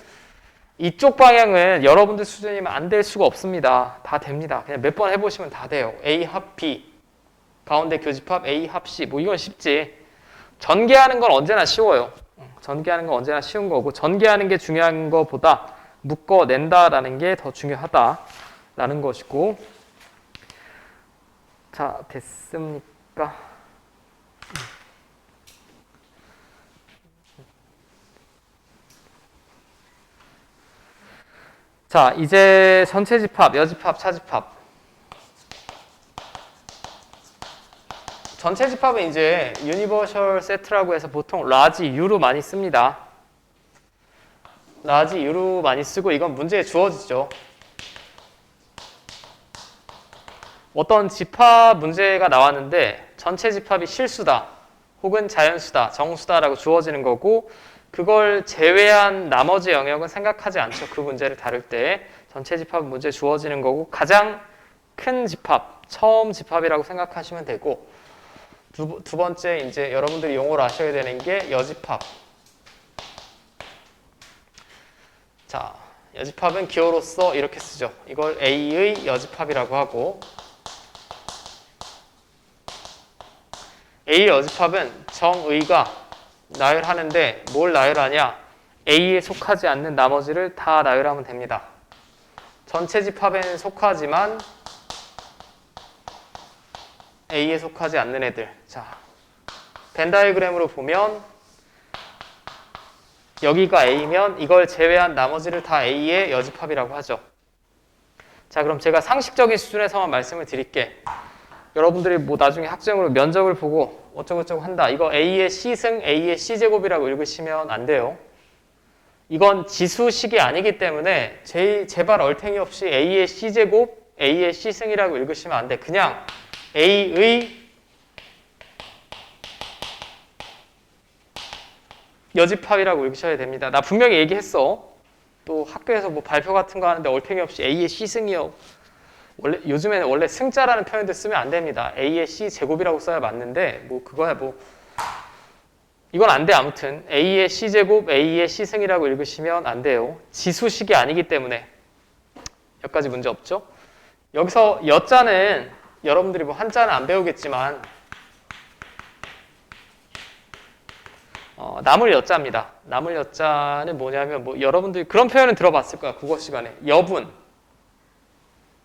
이쪽 방향은 여러분들 수준이면 안 될 수가 없습니다. 다 됩니다. 그냥 몇 번 해보시면 다 돼요. A 합 B, 가운데 교집합 A 합 C, 뭐 이건 쉽지. 전개하는 건 언제나 쉬워요. 전개하는 건 언제나 쉬운 거고, 전개하는 게 중요한 것보다 묶어낸다라는 게 더 중요하다라는 것이고. 자, 됐습니까? 자, 이제 전체 집합, 여집합, 차집합. 전체 집합은 이제 유니버셜 세트라고 해서 보통 라지 U로 많이 씁니다. 라지 U로 많이 쓰고 이건 문제에 주어지죠. 어떤 집합 문제가 나왔는데 전체 집합이 실수다 혹은 자연수다, 정수다라고 주어지는 거고, 그걸 제외한 나머지 영역은 생각하지 않죠. 그 문제를 다룰 때 전체 집합 문제 주어지는 거고, 가장 큰 집합, 처음 집합이라고 생각하시면 되고, 두 번째 이제 여러분들이 용어를 아셔야 되는 게 여집합. 자, 여집합은 기호로서 이렇게 쓰죠. 이걸 A의 여집합이라고 하고, A의 여집합은 정의가 나열하는데 뭘 나열하냐? A에 속하지 않는 나머지를 다 나열하면 됩니다. 전체 집합에는 속하지만 A에 속하지 않는 애들. 자, 벤 다이어그램으로 보면 여기가 A면 이걸 제외한 나머지를 다 A의 여집합이라고 하죠. 자, 그럼 제가 상식적인 수준에서만 말씀을 드릴게. 여러분들이 뭐 나중에 학점으로 면접을 보고 어쩌고저쩌고 한다. 이거 A의 C승, A의 C제곱이라고 읽으시면 안 돼요. 이건 지수식이 아니기 때문에 제발 얼탱이 없이 A의 C제곱, A의 C승이라고 읽으시면 안 돼. 그냥 A의 여집합이라고 읽으셔야 됩니다. 나 분명히 얘기했어. 또 학교에서 뭐 발표 같은 거 하는데 얼탱이 없이 A의 C승이요. 요즘에는 원래 승자라는 표현도 쓰면 안 됩니다. A의 C제곱이라고 써야 맞는데 뭐 그거야 뭐 이건 안 돼. 아무튼 A의 C제곱, A의 C승이라고 읽으시면 안 돼요. 지수식이 아니기 때문에 여기까지 문제 없죠? 여기서 여자는 여러분들이 뭐 한자는 안 배우겠지만 나물 여자입니다. 나물 여자는 뭐냐면 뭐 여러분들이 그런 표현은 들어봤을 거야. 국어 시간에 여분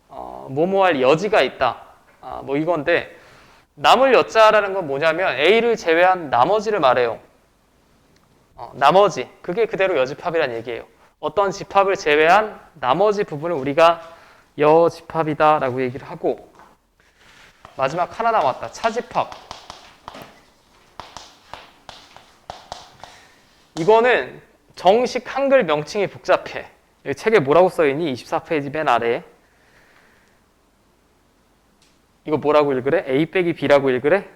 뭐뭐할 여지가 있다. 뭐 이건데 나물 여자라는 건 뭐냐면 A를 제외한 나머지를 말해요. 나머지 그게 그대로 여집합이란 얘기예요. 어떤 집합을 제외한 나머지 부분을 우리가 여집합이다 라고 얘기를 하고 마지막 하나 남았다. 차집합. 이거는 정식 한글 명칭이 복잡해. 여기 책에 뭐라고 써있니? 24페이지 맨 아래에. 이거 뭐라고 읽으래? A 빼기 B라고 읽으래?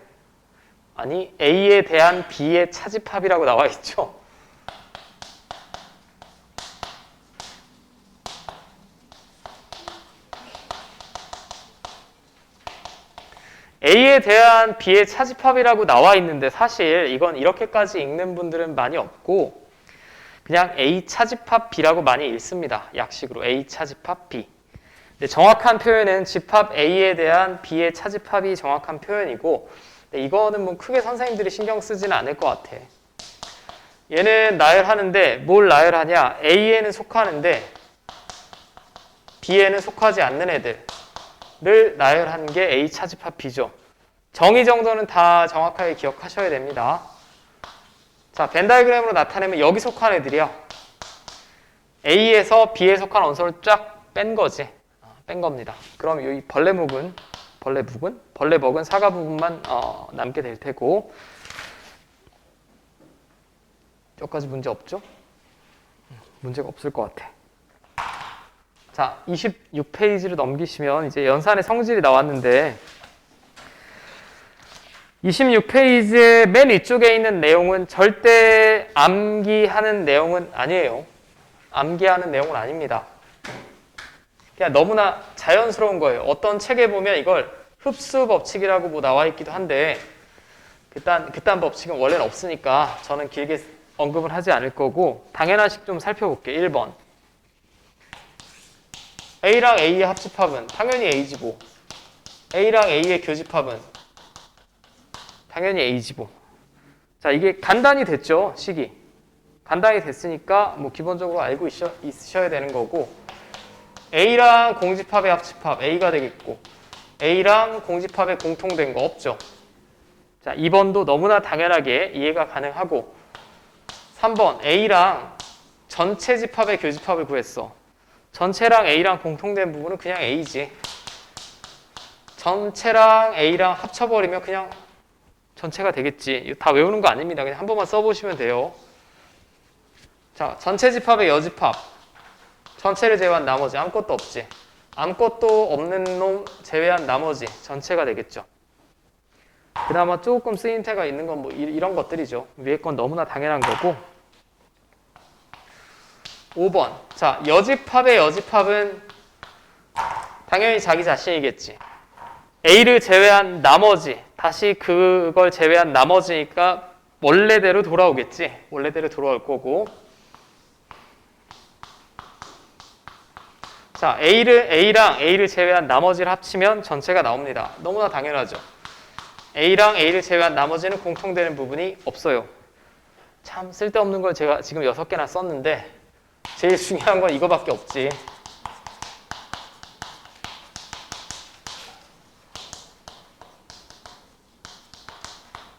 아니, A에 대한 B의 차집합이라고 나와 있죠. A에 대한 B의 차집합이라고 나와 있는데 사실 이건 이렇게까지 읽는 분들은 많이 없고 그냥 A 차집합 B라고 많이 읽습니다. 약식으로 A 차집합 B. 근데 정확한 표현은 집합 A에 대한 B의 차집합이 정확한 표현이고 이거는 뭐 크게 선생님들이 신경 쓰지는 않을 것 같아. 얘는 나열하는데 뭘 나열하냐? A에는 속하는데 B에는 속하지 않는 애들을 나열하는 게 A 차집합 B죠. 정의 정도는 다 정확하게 기억하셔야 됩니다. 자, 벤 다이어그램으로 나타내면 여기 속한 애들이야. A에서 B에 속한 원소를 쫙 뺀 거지. 뺀 겁니다. 그럼 이 벌레묵은 사과 부분만 남게 될 테고 여기까지 문제 없죠? 문제가 없을 것 같아. 자, 26페이지를 넘기시면 이제 연산의 성질이 나왔는데 26페이지의 맨 위쪽에 있는 내용은 절대 암기하는 내용은 아니에요. 암기하는 내용은 아닙니다. 그냥 너무나 자연스러운 거예요. 어떤 책에 보면 이걸 흡수 법칙이라고 뭐 나와 있기도 한데 그딴 법칙은 원래는 없으니까 저는 길게 언급을 하지 않을 거고 당연한식 좀 살펴볼게요. 1번 A랑 A의 합집합은 당연히 A지고 A랑 A의 교집합은 당연히 A지고 자 이게 간단히 됐죠. 식이 간단히 됐으니까 뭐 기본적으로 알고 있으셔야 되는 거고 A랑 공집합의 합집합 A가 되겠고 A랑 공집합의 공통된 거 없죠. 자 2번도 너무나 당연하게 이해가 가능하고 3번 A랑 전체 집합의 교집합을 구했어. 전체랑 A랑 공통된 부분은 그냥 A지. 전체랑 A랑 합쳐버리면 그냥 전체가 되겠지. 이거 다 외우는 거 아닙니다. 그냥 한 번만 써보시면 돼요. 자, 전체 집합의 여집합. 전체를 제외한 나머지 아무것도 없지. 아무것도 없는 놈 제외한 나머지 전체가 되겠죠. 그나마 조금 쓰임새가 있는 건 뭐 이런 것들이죠. 위에 건 너무나 당연한 거고. 5번. 자, 여집합의 여집합은 당연히 자기 자신이겠지. A를 제외한 나머지, 다시 그걸 제외한 나머지니까 원래대로 돌아오겠지. 원래대로 돌아올 거고. 자, A랑 A를 제외한 나머지를 합치면 전체가 나옵니다. 너무나 당연하죠. A랑 A를 제외한 나머지는 공통되는 부분이 없어요. 참 쓸데없는 걸 제가 지금 6개나 썼는데 제일 중요한 건 이거밖에 없지.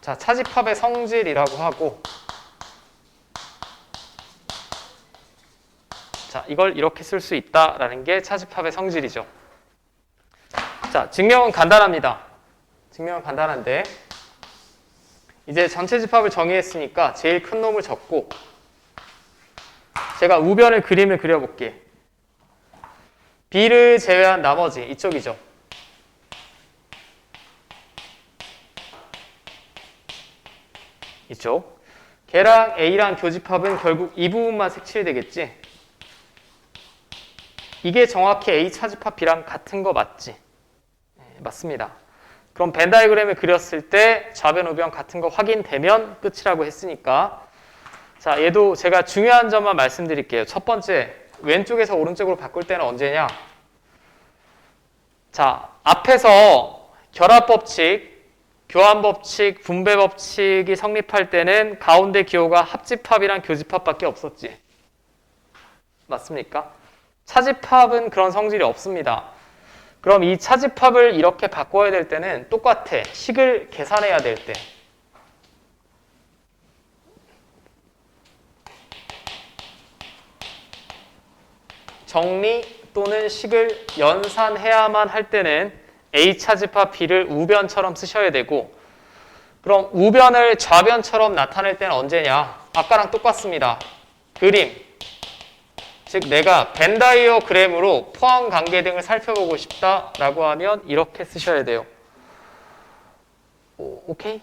자, 차집합의 성질이라고 하고, 자, 이걸 이렇게 쓸 수 있다라는 게 차집합의 성질이죠. 자, 증명은 간단합니다. 증명은 간단한데 이제 전체 집합을 정의했으니까 제일 큰 놈을 적고 제가 우변을 그림을 그려볼게. B를 제외한 나머지 이쪽이죠. 이쪽. 걔랑 A랑 교집합은 결국 이 부분만 색칠되겠지. 이게 정확히 A 차집합 B랑 같은 거 맞지? 네, 맞습니다. 그럼 벤 다이그램을 그렸을 때 좌변 우변 같은 거 확인되면 끝이라고 했으니까, 자, 얘도 제가 중요한 점만 말씀드릴게요. 첫 번째, 왼쪽에서 오른쪽으로 바꿀 때는 언제냐? 자, 앞에서 결합법칙, 교환법칙, 분배법칙이 성립할 때는 가운데 기호가 합집합이랑 교집합밖에 없었지. 맞습니까? 차집합은 그런 성질이 없습니다. 그럼 이 차집합을 이렇게 바꿔야 될 때는 똑같아. 식을 계산해야 될 때. 정리 또는 식을 연산해야만 할 때는 A 차집합 B를 우변처럼 쓰셔야 되고, 그럼 우변을 좌변처럼 나타낼 때는 언제냐? 아까랑 똑같습니다. 그림. 즉 내가 벤 다이어그램으로 포항 관계 등을 살펴보고 싶다라고 하면 이렇게 쓰셔야 돼요. 오케이?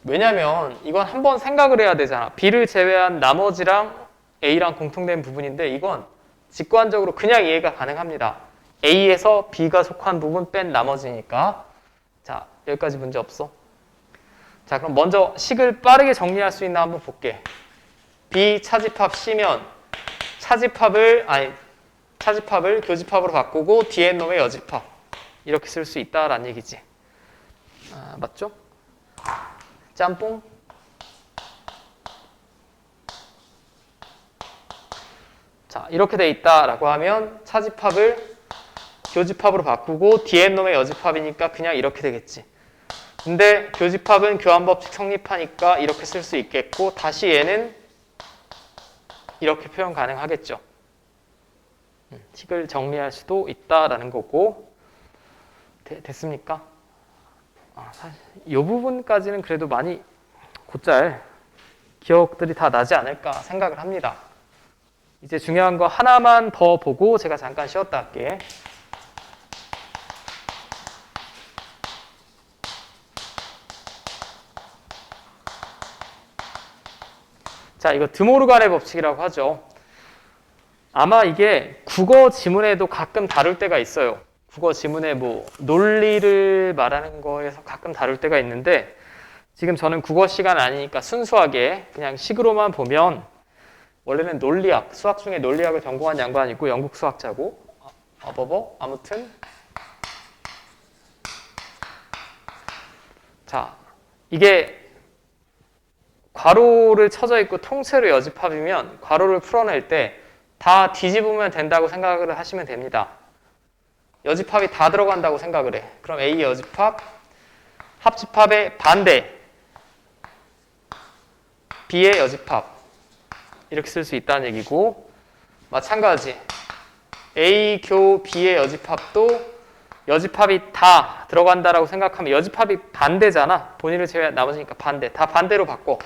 왜냐면 이건 한번 생각을 해야 되잖아. B를 제외한 나머지랑 A랑 공통된 부분인데 이건 직관적으로 그냥 이해가 가능합니다. A에서 B가 속한 부분 뺀 나머지니까. 자, 여기까지 문제 없어? 자, 그럼 먼저 식을 빠르게 정리할 수 있나 한번 볼게. B 차집합 C면 차집합을 교집합으로 바꾸고 뒤에 놈의 여집합 이렇게 쓸 수 있다라는 얘기지. 아, 맞죠? 짬뽕? 자, 이렇게 돼 있다라고 하면 차집합을 교집합으로 바꾸고 뒤에 놈의 여집합이니까 그냥 이렇게 되겠지. 근데 교집합은 교환법칙 성립하니까 이렇게 쓸 수 있겠고, 다시 얘는 이렇게 표현 가능하겠죠. 식을 정리할 수도 있다라는 거고. 됐습니까? 사실 이 부분까지는 그래도 많이 곧잘 기억들이 다 나지 않을까 생각을 합니다. 이제 중요한 거 하나만 더 보고 제가 잠깐 쉬었다 할게. 자, 이거 드모르간의 법칙이라고 하죠. 아마 이게 국어 지문에도 가끔 다룰 때가 있어요. 국어 지문에 뭐 논리를 말하는 거에서 가끔 다룰 때가 있는데, 지금 저는 국어 시간 아니니까 순수하게 그냥 식으로만 보면, 원래는 논리학, 수학 중에 논리학을 전공한 양반이고 영국 수학자고, 아무튼 자, 이게 괄호를 쳐져 있고 통째로 여집합이면 괄호를 풀어낼 때 다 뒤집으면 된다고 생각을 하시면 됩니다. 여집합이 다 들어간다고 생각을 해. 그럼 A 여집합, 합집합의 반대, B의 여집합 이렇게 쓸 수 있다는 얘기고, 마찬가지 A 교 B의 여집합도 여집합이 다 들어간다라고 생각하면 여집합이 반대잖아. 본인을 제외한 나머지니까 반대. 다 반대로 바꿔.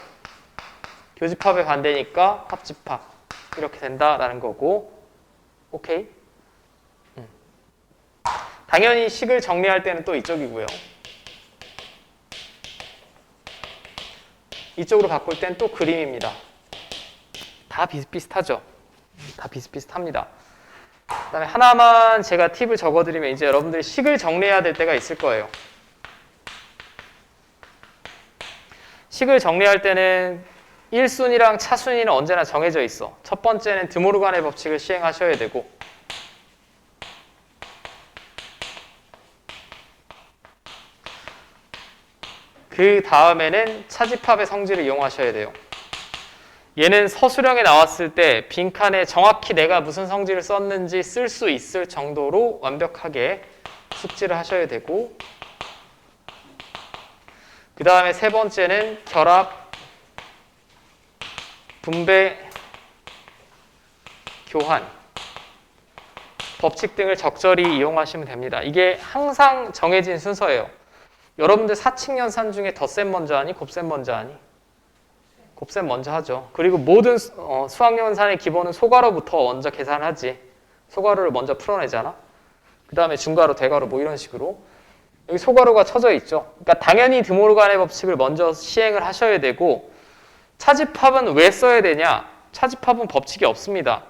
교집합의 반대니까 합집합 이렇게 된다라는 거고. 오케이? 당연히 식을 정리할 때는 또 이쪽이고요. 이쪽으로 바꿀 땐 또 그림입니다. 다 비슷비슷하죠? 다 비슷비슷합니다. 그 다음에 하나만 제가 팁을 적어드리면 이제 여러분들이 식을 정리해야 될 때가 있을 거예요. 식을 정리할 때는 1순위랑 차순위는 언제나 정해져 있어. 첫 번째는 드모르간의 법칙을 시행하셔야 되고, 그 다음에는 차집합의 성질을 이용하셔야 돼요. 얘는 서술형에 나왔을 때 빈칸에 정확히 내가 무슨 성질을 썼는지 쓸 수 있을 정도로 완벽하게 숙지를 하셔야 되고, 그 다음에 세 번째는 결합, 분배, 교환, 법칙 등을 적절히 이용하시면 됩니다. 이게 항상 정해진 순서예요. 여러분들 사칙 연산 중에 덧셈 먼저 하니 곱셈 먼저 하니? 곱셈 먼저 하죠. 그리고 모든 수학 연산의 기본은 소괄호부터 먼저 계산하지. 소괄호를 먼저 풀어내잖아. 그 다음에 중괄호, 대괄호 뭐 이런 식으로. 여기 소괄호가 쳐져 있죠. 그러니까 당연히 드모르간의 법칙을 먼저 시행을 하셔야 되고, 차집합은 왜 써야 되냐? 차집합은 법칙이 없습니다.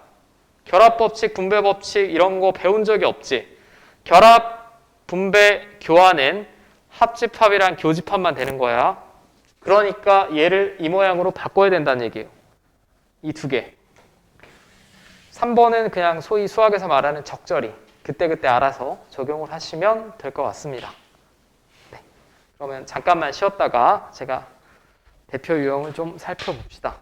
결합법칙, 분배법칙 이런 거 배운 적이 없지. 결합, 분배, 교환은 합집합이랑 교집합만 되는 거야. 그러니까 얘를 이 모양으로 바꿔야 된다는 얘기예요. 이 두 개. 3번은 그냥 소위 수학에서 말하는 적절히 그때그때 알아서 적용을 하시면 될 것 같습니다. 네. 그러면 잠깐만 쉬었다가 제가 대표 유형을 좀 살펴봅시다.